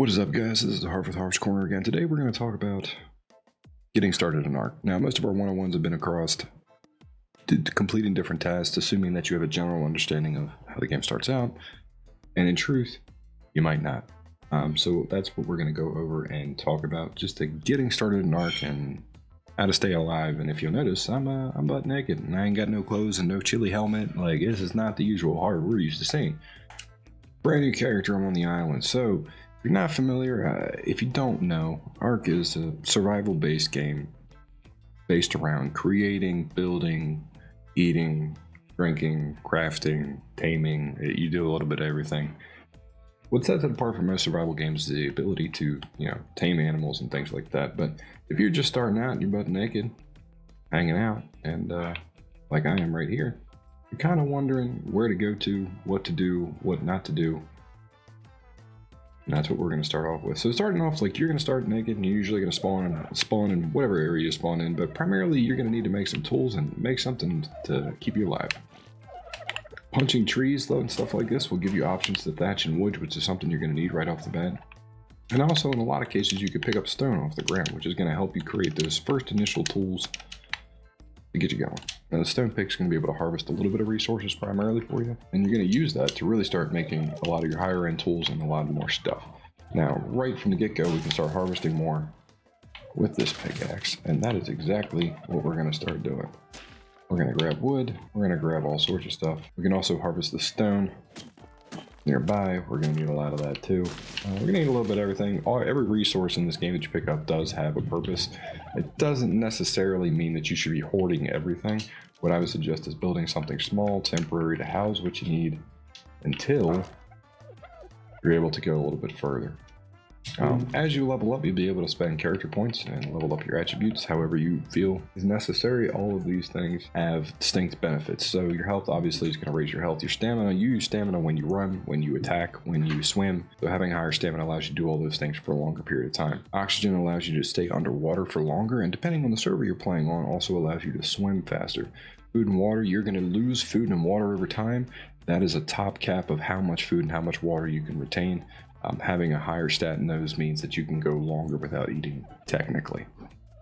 What is up, guys? This is the Harvest Corner again. Today we're going to talk about getting started in Ark. Now, most of our one-on-ones have been across completing different tasks, assuming that you have a general understanding of how the game starts out. And in truth, you might not. So that's what we're going to go over and talk about, just the getting started in Ark and how to stay alive. And if you'll notice, I'm butt naked and I ain't got no clothes and no chili helmet. Like, this is not the usual hard we're used to seeing. Brand new character, I'm on the island. So if you're not familiar, if you don't know, Ark is a survival-based game based around creating, building, eating, drinking, crafting, taming. You do a little bit of everything. What sets it apart from most survival games is the ability to, tame animals and things like that. But if you're just starting out and you're butt naked, hanging out, and like I am right here, you're kind of wondering where to go to, what to do, what not to do. And that's what we're going to start off with. So starting off, like, you're going to start naked and you're usually going to spawn in whatever area you spawn in, but primarily you're going to need to make some tools and make something to keep you alive. Punching trees, though, and stuff like this will give you options to thatch and wood, which is something you're going to need right off the bat. And also, in a lot of cases, you could pick up stone off the ground, which is going to help you create those first initial tools to get you going. Now, the stone pick's going to be able to harvest a little bit of resources primarily for you, and you're going to use that to really start making a lot of your higher end tools and a lot more stuff. Now, right from the get-go, we can start harvesting more with this pickaxe, and that is exactly what we're going to start doing. We're going to grab wood, we're going to grab all sorts of stuff. We can also harvest the stone nearby. We're going to need a lot of that too. We're going to need a little bit of everything. Every resource in this game that you pick up does have a purpose. It doesn't necessarily mean that you should be hoarding everything. What I would suggest is building something small, temporary, to house what you need until you're able to go a little bit further. As you level up, you'll be able to spend character points and level up your attributes however you feel is necessary. All of these things have distinct benefits. So your health obviously is going to raise your health. Your stamina, you use stamina when you run, when you attack, when you swim. So having higher stamina allows you to do all those things for a longer period of time. Oxygen allows you to stay underwater for longer, and depending on the server you're playing on, also allows you to swim faster. Food and water, you're going to lose food and water over time. That is a top cap of how much food and how much water you can retain. Having a higher stat in those means that you can go longer without eating, technically.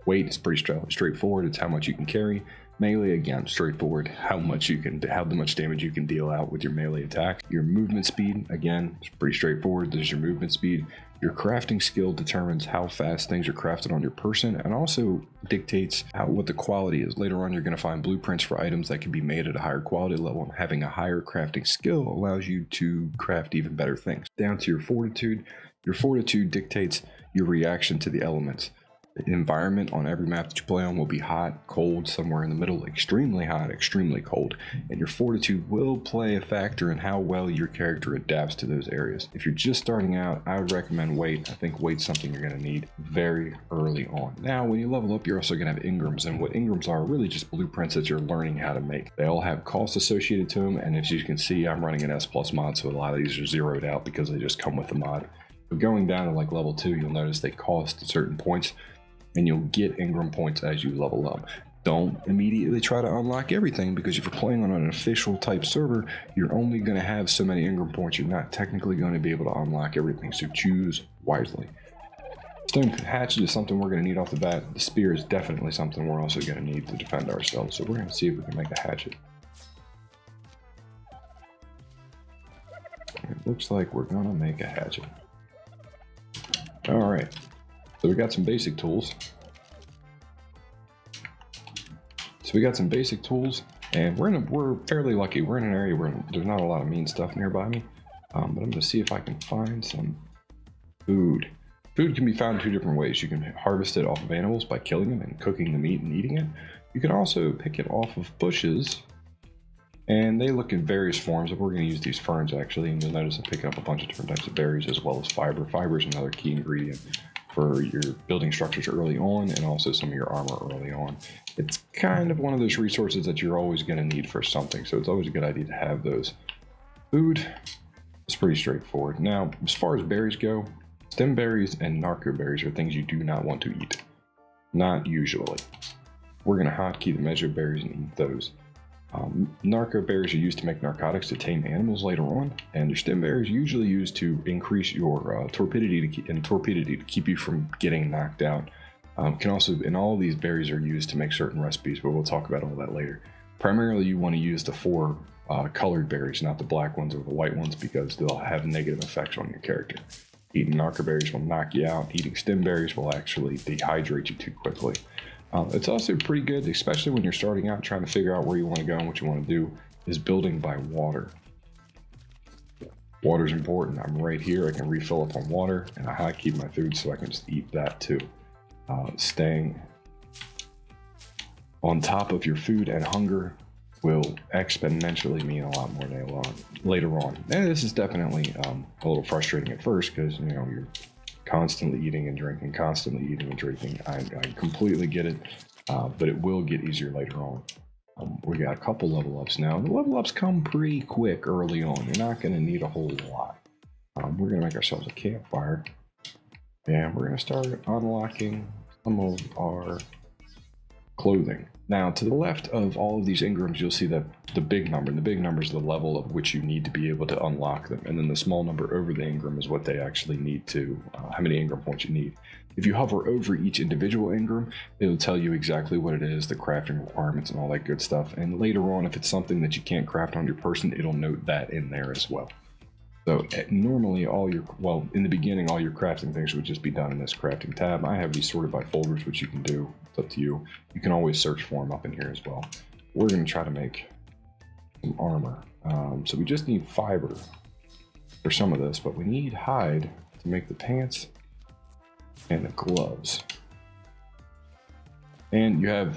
Weight is pretty straightforward. It's how much you can carry. Melee, again, straightforward. How much damage you can deal out with your melee attack. Your movement speed, again, is pretty straightforward. There's your movement speed. Your crafting skill determines how fast things are crafted on your person, and also dictates what the quality is. Later on, you're going to find blueprints for items that can be made at a higher quality level, and having a higher crafting skill allows you to craft even better things. Down to your fortitude. Your fortitude dictates your reaction to the elements. The environment on every map that you play on will be hot, cold, somewhere in the middle, extremely hot, extremely cold, and your fortitude will play a factor in how well your character adapts to those areas. If you're just starting out, I would recommend weight. I think weight's something you're going to need very early on. Now, when you level up, you're also going to have Engrams, and what Engrams are really just blueprints that you're learning how to make. They all have costs associated to them, and as you can see, I'm running an S+ mod, so a lot of these are zeroed out because they just come with the mod. But going down to like level 2, you'll notice they cost certain points, and you'll get Engram points as you level up. Don't immediately try to unlock everything, because if you're playing on an official type server, you're only going to have so many Engram points. You're not technically going to be able to unlock everything, so choose wisely. Stone hatchet is something we're going to need off the bat. The spear is definitely something we're also going to need to defend ourselves, so we're going to see if we can make a hatchet. It looks like we're going to make a hatchet. Alright. So we got some basic tools. And we're fairly lucky. We're in an area where there's not a lot of mean stuff nearby me. But I'm going to see if I can find some food. Food can be found in two different ways. You can harvest it off of animals by killing them and cooking the meat and eating it. You can also pick it off of bushes, and they look in various forms. We're going to use these ferns actually, and you'll notice I'm picking up a bunch of different types of berries as well as fiber. Fiber is another key ingredient for your building structures early on, and also some of your armor early on. It's kind of one of those resources that you're always going to need for something, so it's always a good idea to have those. Food is pretty straightforward. Now, as far as berries go, stem berries and narco berries are things you do not want to eat. Not usually. We're going to hotkey the measure berries and eat those. Narco berries are used to make narcotics to tame animals later on, and your stem berries are usually used to increase your torpidity to keep you from getting knocked out. Can also, and all of these berries are used to make certain recipes, but we'll talk about all that later. Primarily, you want to use the 4 colored berries, not the black ones or the white ones, because they'll have negative effects on your character. Eating narco berries will knock you out. Eating stem berries will actually dehydrate you too quickly. It's also pretty good, especially when you're starting out trying to figure out where you want to go and what you want to do, is building by water. Water's important. I'm right here. I can refill up on water, and I keep my food so I can just eat that too. Staying on top of your food and hunger will exponentially mean a lot more later on. And this is definitely a little frustrating at first because, you know, you're constantly eating and drinking, I completely get it, but it will get easier later on. We got a couple level ups now. The level ups come pretty quick early on. You're not going to need a whole lot. We're going to make ourselves a campfire, and we're going to start unlocking some of our clothing. Now, to the left of all of these Engrams, you'll see that the big number. The big number is the level of which you need to be able to unlock them. And then the small number over the Engram is what they actually need to, how many Engram points you need. If you hover over each individual Engram, it'll tell you exactly what it is, the crafting requirements and all that good stuff. And later on, if it's something that you can't craft on your person, it'll note that in there as well. So normally in the beginning, all your crafting things would just be done in this crafting tab. I have these sorted by folders, which you can do. It's up to you. You can always search for them up in here as well. We're going to try to make some armor. So we just need fiber for some of this, but we need hide to make the pants and the gloves. And you have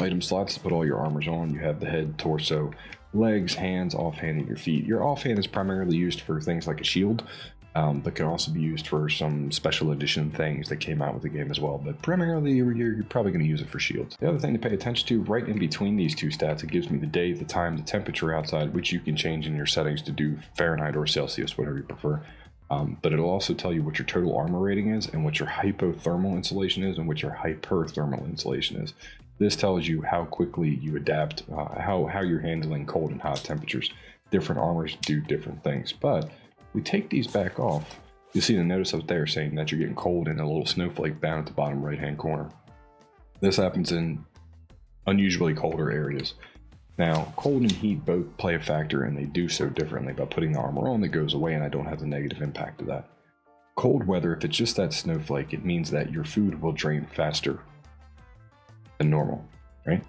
item slots to put all your armors on. You have the head, torso, legs, hands, offhand, and your feet. Your offhand is primarily used for things like a shield, but can also be used for some special edition things that came out with the game as well. But primarily, you're probably going to use it for shields. The other thing to pay attention to, right in between these two stats, it gives me the day, the time, the temperature outside, which you can change in your settings to do Fahrenheit or Celsius, whatever you prefer. But it'll also tell you what your total armor rating is, and what your hypothermal insulation is, and what your hyperthermal insulation is. This tells you how quickly you adapt, how you're handling cold and hot temperatures. Different armors do different things. But we take these back off. You'll see the notice up there saying that you're getting cold and a little snowflake down at the bottom right-hand corner. This happens in unusually colder areas. Now, cold and heat both play a factor, and they do so differently. By putting the armor on, that goes away, and I don't have the negative impact of that. Cold weather, if it's just that snowflake, it means that your food will drain faster than normal, right?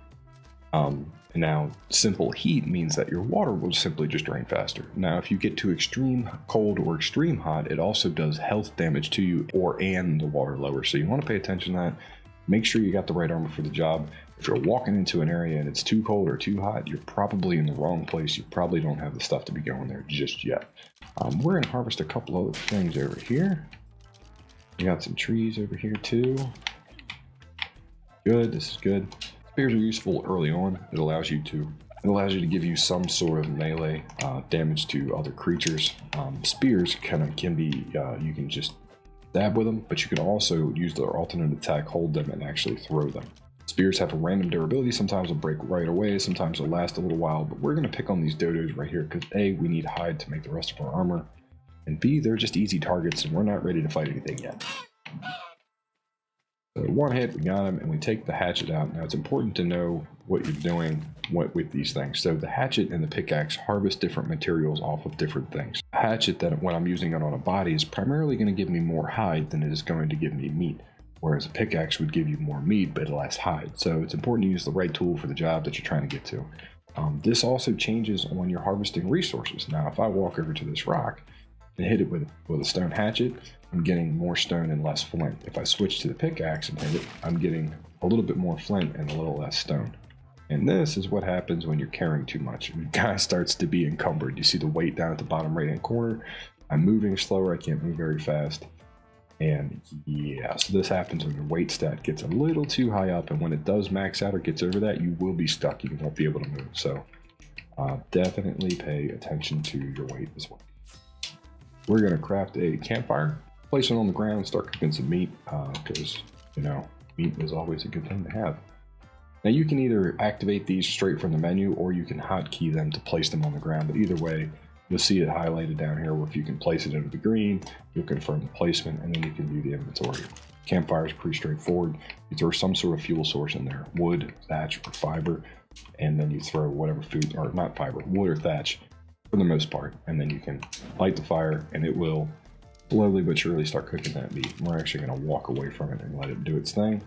And now, simple heat means that your water will simply just drain faster. Now, if you get to extreme cold or extreme hot, it also does health damage to you and the water lower. So you want to pay attention to that. Make sure you got the right armor for the job. If you're walking into an area and it's too cold or too hot, you're probably in the wrong place. You probably don't have the stuff to be going there just yet. We're going to harvest a couple other things over here. We got some trees over here too. Good, this is good. Spears are useful early on. It allows you to give you some sort of melee damage to other creatures. Spears can be, you can just stab with them, but you can also use their alternate attack, hold them, and actually throw them. Spears have a random durability. Sometimes they'll break right away, sometimes they'll last a little while, but we're going to pick on these dodos right here because A, we need hide to make the rest of our armor, and B, they're just easy targets and we're not ready to fight anything yet. So one hit, we got him, and we take the hatchet out. Now it's important to know what you're doing with these things. So the hatchet and the pickaxe harvest different materials off of different things. A hatchet, that when I'm using it on a body, is primarily going to give me more hide than it is going to give me meat. Whereas a pickaxe would give you more meat, but less hide. So it's important to use the right tool for the job that you're trying to get to. This also changes when you're harvesting resources. Now, if I walk over to this rock and hit it with a stone hatchet, I'm getting more stone and less flint. If I switch to the pickaxe and hit it, I'm getting a little bit more flint and a little less stone. And this is what happens when you're carrying too much. The guy starts to be encumbered. You see the weight down at the bottom right-hand corner. I'm moving slower. I can't move very fast. And yeah, so this happens when your weight stat gets a little too high up, and when it does max out or gets over that, you will be stuck. You won't be able to move. So definitely pay attention to your weight as well. We're going to craft a campfire, place it on the ground, start cooking some meat, because, you know, meat is always a good thing to have. Now you can either activate these straight from the menu, or you can hotkey them to place them on the ground, but either way, you'll see it highlighted down here where if you can place it into the green, you'll confirm the placement, and then you can view the inventory. Campfire is pretty straightforward. You throw some sort of fuel source in there, wood, thatch, or fiber, and then you throw whatever food, or not fiber, wood or thatch for the most part, and then you can light the fire and it will slowly but surely start cooking that meat. We're actually going to walk away from it and let it do its thing.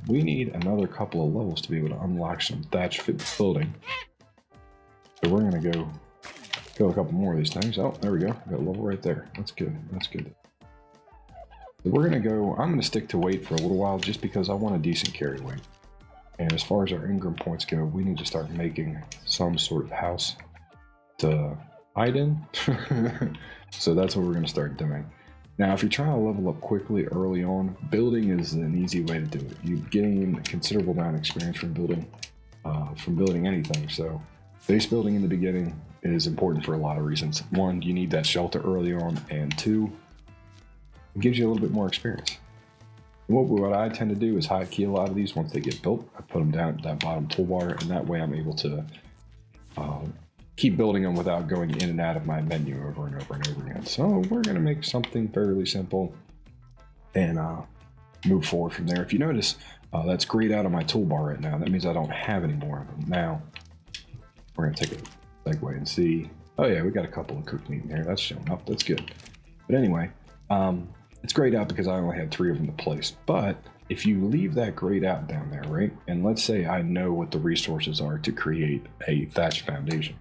We need another couple of levels to be able to unlock some thatch fit building. So we're going to go kill a couple more of these things. Oh, there we go. Got a level right there. That's good. That's good. So we're going to go, I'm going to stick to weight for a little while just because I want a decent carry weight. And as far as our Engram points go, we need to start making some sort of house to hide in. So that's what we're going to start doing. Now, if you're trying to level up quickly early on, building is an easy way to do it. You gain a considerable amount of experience from building anything. So base building in the beginning is important for a lot of reasons. One, you need that shelter early on, and two, it gives you a little bit more experience. What I tend to do is hotkey a lot of these once they get built. I put them down at that bottom toolbar, and that way I'm able to keep building them without going in and out of my menu over and over and over again. So we're going to make something fairly simple and move forward from there. If you notice, that's grayed out on my toolbar right now. That means I don't have any more of them. Now, we're going to take a segue and see. Oh yeah, we got a couple of cooked meat in there. That's showing up. That's good. But anyway, it's grayed out because I only had 3 of them to place. But if you leave that grayed out down there, right? And let's say I know what the resources are to create a thatch foundation.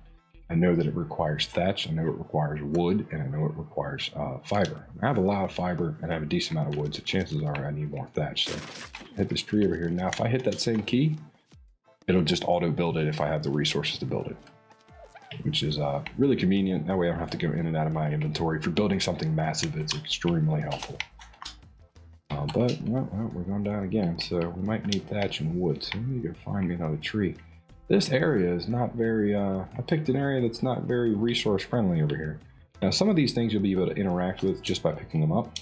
I know that it requires thatch, I know it requires wood, and I know it requires fiber. I have a lot of fiber and I have a decent amount of wood, so chances are I need more thatch. So hit this tree over here. Now, if I hit that same key, it'll just auto build it if I have the resources to build it, which is really convenient. That way I don't have to go in and out of my inventory. If you're building something massive, it's extremely helpful. But well, we're going down again, so we might need thatch and wood. So let me go find me another tree. This area is not very, I picked an area that's not very resource friendly over here. Now, some of these things you'll be able to interact with just by picking them up,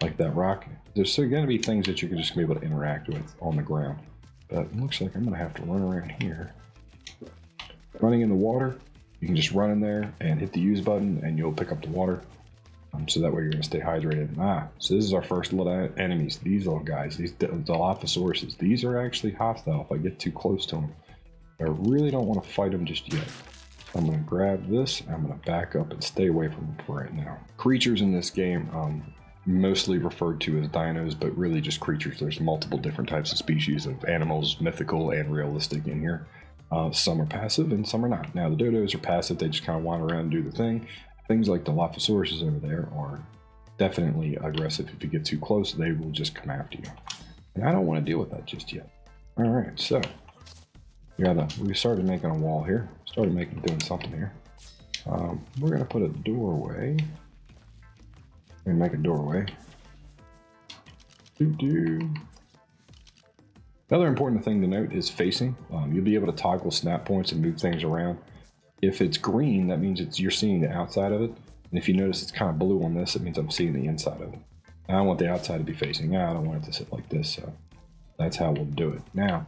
like that rock. There's going to be things that you're just going to be able to interact with on the ground. But it looks like I'm going to have to run around here. Running in the water, you can just run in there and hit the use button and you'll pick up the water. So that way you're going to stay hydrated. So this is our first little enemies. These little guys, these Dilophosaurus. These are actually hostile if I get too close to them. I really don't want to fight them just yet. I'm going to grab this, and I'm going to back up and stay away from them for right now. Creatures in this game, mostly referred to as dinos, but really just creatures. There's multiple different types of species of animals, mythical and realistic in here. Some are passive and some are not. Now the dodos are passive, they just kind of wander around and do the thing. Things like the Dilophosaurus over there are definitely aggressive. If you get too close, they will just come after you. And I don't want to deal with that just yet. Alright, so we started making a wall here. Doing something here. We're going to put a doorway. We're going to make a doorway. Another important thing to note is facing. You'll be able to toggle snap points and move things around. If it's green, that means you're seeing the outside of it. And if you notice it's kind of blue on this, it means I'm seeing the inside of it. And I want the outside to be facing. I don't want it to sit like this, so that's how we'll do it. Now,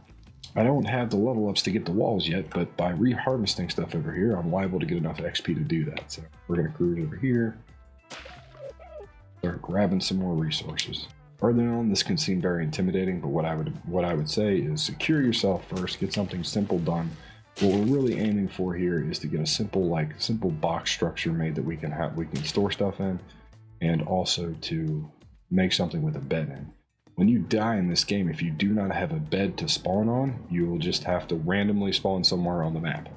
I don't have the level ups to get the walls yet, but by reharvesting stuff over here, I'm liable to get enough XP to do that. So we're going to cruise over here, start grabbing some more resources. Early on, this can seem very intimidating, but what I would say is secure yourself first, get something simple done. What we're really aiming for here is to get a simple box structure made that we can store stuff in, and also to make something with a bed in. When you die in this game, if you do not have a bed to spawn on, you will just have to randomly spawn somewhere on the map.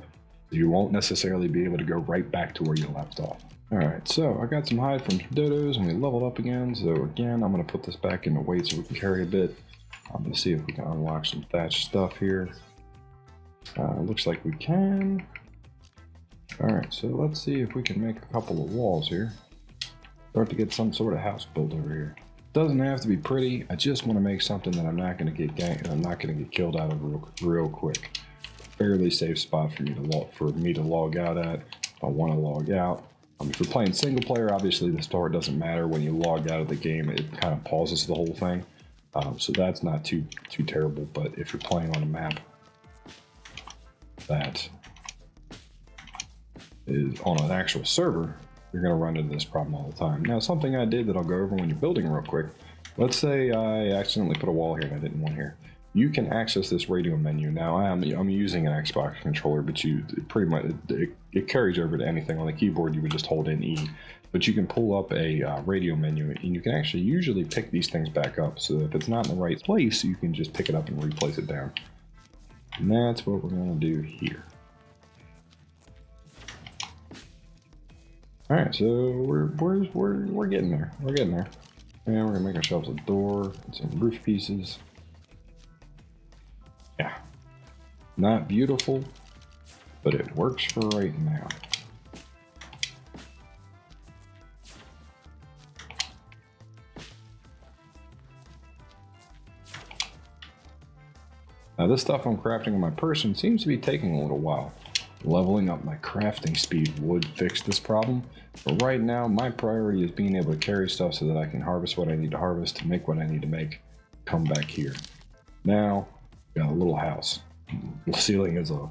You won't necessarily be able to go right back to where you left off. Alright, so I got some hide from dodos and we leveled up again. So again, I'm going to put this back into weight so we can carry a bit. I'm going to see if we can unlock some thatch stuff here. Looks like we can. Alright, so let's see if we can make a couple of walls here. Start to get some sort of house built over here. Doesn't have to be pretty. I just want to make something that I'm not going to get ganked and I'm not going to get killed out of real quick. Fairly safe spot for me to log out at if I want to log out. If you're playing single player, obviously the start doesn't matter. When you log out of the game, it kind of pauses the whole thing. So that's not too terrible. But if you're playing on a map that is on an actual server, you're going to run into this problem all the time. Now, something I did that I'll go over when you're building real quick. Let's say I accidentally put a wall here and I didn't want here. You can access this radio menu. Now, I'm using an Xbox controller, but pretty much it carries over to anything on the keyboard. You would just hold in E, but you can pull up a radio menu, and you can actually usually pick these things back up. So if it's not in the right place, you can just pick it up and replace it down. And that's what we're going to do here. All right, so we're getting there. We're getting there. And we're gonna make ourselves a door and some roof pieces. Yeah, not beautiful, but it works for right now. Now this stuff I'm crafting on my person seems to be taking a little while. Leveling up my crafting speed would fix this problem, but right now my priority is being able to carry stuff so that I can harvest what I need to harvest, to make what I need to make, come back here. Now, got a little house. The ceiling is a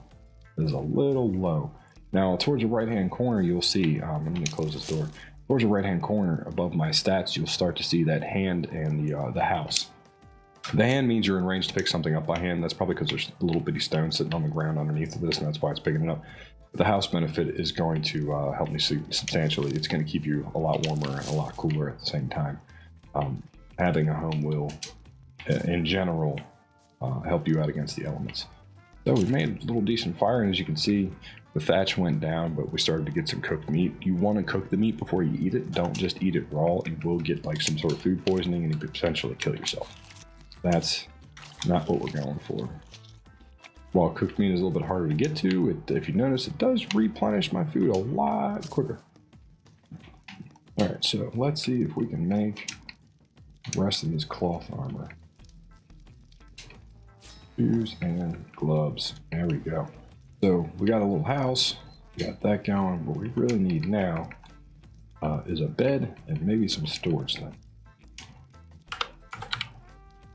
little low. Now, towards the right-hand corner, you'll see, let me close this door. Towards the right-hand corner above my stats, you'll start to see that hand and the house. The hand means you're in range to pick something up by hand. That's probably because there's a little bitty stone sitting on the ground underneath of this, and that's why it's picking it up. But the house benefit is going to help me substantially. It's going to keep you a lot warmer and a lot cooler at the same time. Having a home will, in general, help you out against the elements. So we made a little decent fire, and as you can see, the thatch went down, but we started to get some cooked meat. You want to cook the meat before you eat it. Don't just eat it raw. You will get like some sort of food poisoning, and you could potentially kill yourself. That's not what we're going for. While cooked meat is a little bit harder to get to, if you notice, it does replenish my food a lot quicker. All right, so let's see if we can make the rest of this cloth armor. Shoes and gloves. There we go. So we got a little house, we got that going. What we really need now is a bed and maybe some storage then.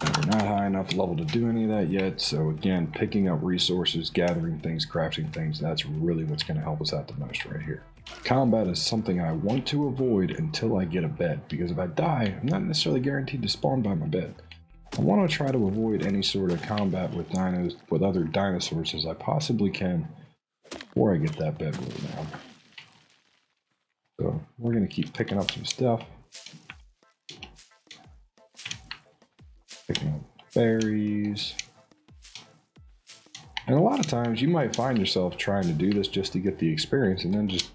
We're not high enough level to do any of that yet, so again, picking up resources, gathering things, crafting things, that's really what's going to help us out the most right here. Combat is something I want to avoid until I get a bed, because if I die, I'm not necessarily guaranteed to spawn by my bed. I want to try to avoid any sort of combat with other dinosaurs as I possibly can before I get that bed really down. So we're going to keep picking up some stuff. Picking up berries. And a lot of times you might find yourself trying to do this just to get the experience and then just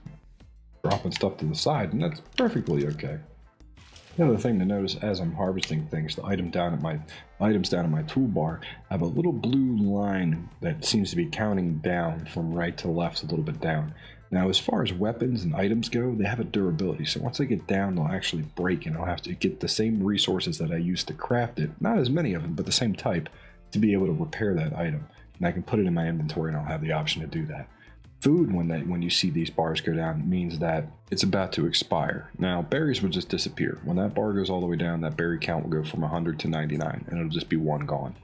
dropping stuff to the side, and that's perfectly okay. The other thing to notice as I'm harvesting things, the items down in my toolbar have a little blue line that seems to be counting down from right to left, a little bit down. Now, as far as weapons and items go, they have a durability. So once they get down, they'll actually break, and I'll have to get the same resources that I used to craft it, not as many of them, but the same type, to be able to repair that item. And I can put it in my inventory, and I'll have the option to do that. Food, when you see these bars go down, means that it's about to expire. Now, berries will just disappear. When that bar goes all the way down, that berry count will go from 100 to 99, and it'll just be one gone.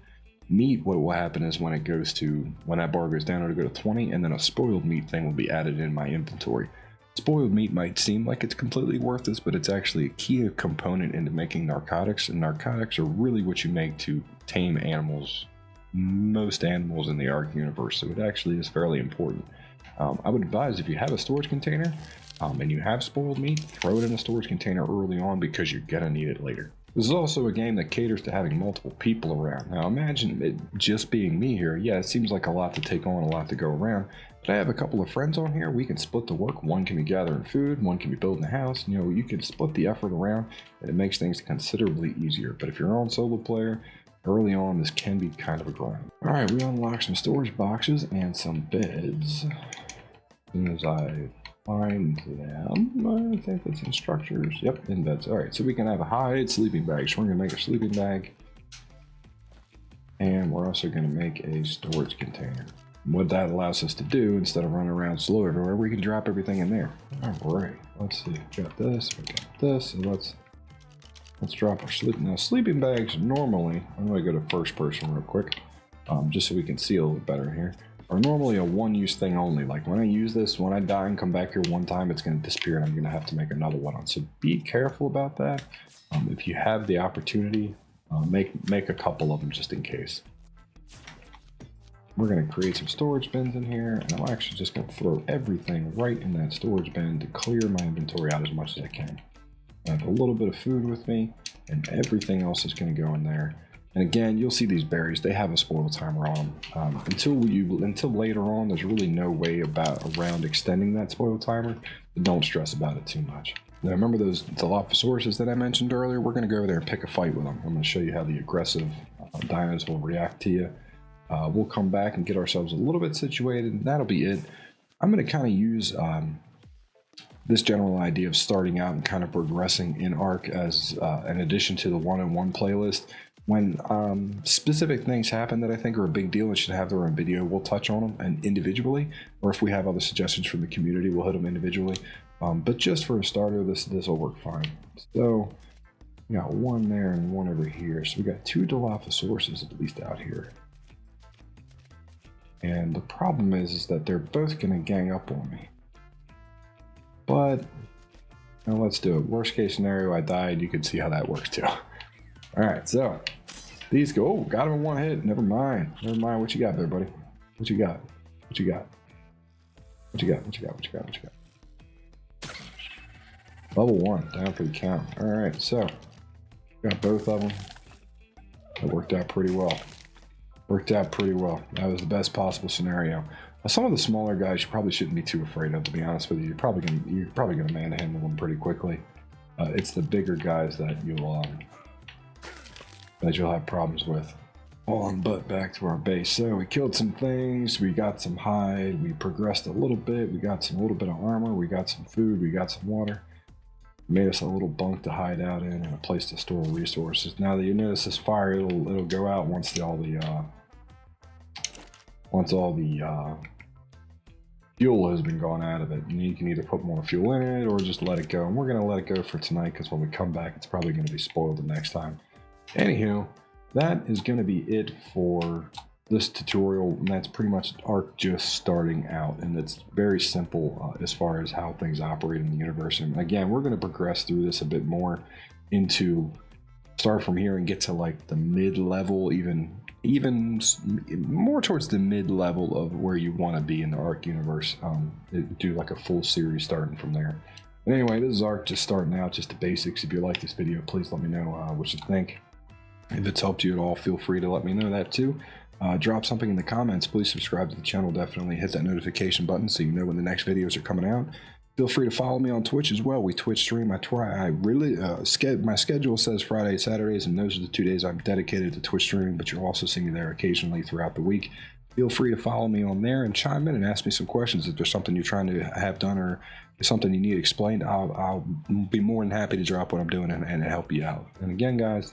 Meat, what will happen is when that bar goes down, it'll go to 20, and then a spoiled meat thing will be added in my inventory. Spoiled meat might seem like it's completely worthless, but it's actually a key component into making narcotics, and narcotics are really what you make to tame animals, most animals in the Ark universe, so it actually is fairly important. I would advise if you have a storage container and you have spoiled meat, throw it in a storage container early on because you're gonna need it later. This is also a game that caters to having multiple people around. Now imagine it just being me here. Yeah, it seems like a lot to take on, a lot to go around, but I have a couple of friends on here. We can split the work. One can be gathering food, one can be building a house. You know, you can split the effort around, and it makes things considerably easier. But if you're your own solo player, early on, this can be kind of a grind. All right, we unlocked some storage boxes and some beds. As soon as I find them, I think it's in structures. Yep, in beds. All right, so we can have a hide sleeping bag. So we're gonna make a sleeping bag, and we're also gonna make a storage container. And what that allows us to do, instead of running around slow everywhere, we can drop everything in there. All right, let's see. We got this. We got this. So let's Let's drop our sleeping bags. Normally, I'm going to go to first person real quick, just so we can see a little better here. Are normally a one-use thing only. Like when I use this, when I die and come back here one time, it's going to disappear and I'm going to have to make another one on. So be careful about that. If you have the opportunity, make a couple of them just in case. We're going to create some storage bins in here, and I'm actually just going to throw everything right in that storage bin to clear my inventory out as much as I can. I have a little bit of food with me, and everything else is going to go in there. And again, you'll see these berries, they have a spoil timer on them. Until later on, there's really no way around extending that spoil timer. But don't stress about it too much. Now remember those Dilophosaurus that I mentioned earlier? We're going to go over there and pick a fight with them. I'm going to show you how the aggressive dinos will react to you. We'll come back and get ourselves a little bit situated, and that'll be it. I'm going to kind of use this general idea of starting out and kind of progressing in ARK as an addition to the one-on-one playlist. When specific things happen that I think are a big deal and should have their own video, we'll touch on them and individually, or if we have other suggestions from the community, we'll hit them individually. But just for a starter, this will work fine. So we got one there and one over here. So we got two Dilophosaurus at least out here. And the problem is that they're both going to gang up on me. But let's do it. Worst case scenario, I died. You can see how that works too. All right, so these go. Oh, got him in one hit. Never mind. Never mind. What you got there, buddy? What you got? What you got? What you got? What you got? What you got? What you got? Level 1, down for the count. All right, so got both of them. That worked out pretty well. Worked out pretty well. That was the best possible scenario. Some of the smaller guys you probably shouldn't be too afraid of, to be honest with you. You're probably gonna manhandle them pretty quickly. It's the bigger guys that you'll have problems with. On but back to our base. So we killed some things. We got some hide. We progressed a little bit. We got a little bit of armor. We got some food. We got some water. Made us a little bunk to hide out in and a place to store resources. Now that you notice this fire, it'll go out once all the fuel has been gone out of it, and you can either put more fuel in it or just let it go. And we're going to let it go for tonight because when we come back, it's probably going to be spoiled the next time. Anywho, that is going to be it for this tutorial, and that's pretty much ARK just starting out, and it's very simple as far as how things operate in the universe. And again, we're going to progress through this a bit more into start from here and get to like the mid-level, even more towards the mid-level of where you want to be in the ARK universe. Do like a full series starting from there. But anyway, this is ARK just starting out, just the basics. If you like this video, please let me know what you think. If it's helped you at all, feel free to let me know that too. Drop something in the comments. Please subscribe to the channel. Definitely hit that notification button so you know when the next videos are coming out. Feel free to follow me on Twitch as well. We Twitch stream. My schedule says Fridays, Saturdays, and those are the 2 days I'm dedicated to Twitch streaming, but you'll also see me there occasionally throughout the week. Feel free to follow me on there and chime in and ask me some questions. If there's something you're trying to have done or something you need explained, I'll be more than happy to drop what I'm doing and help you out. And again, guys,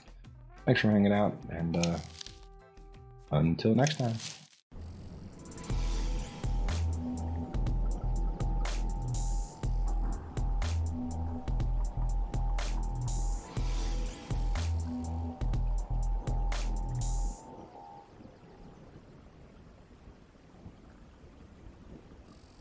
thanks for hanging out, and until next time.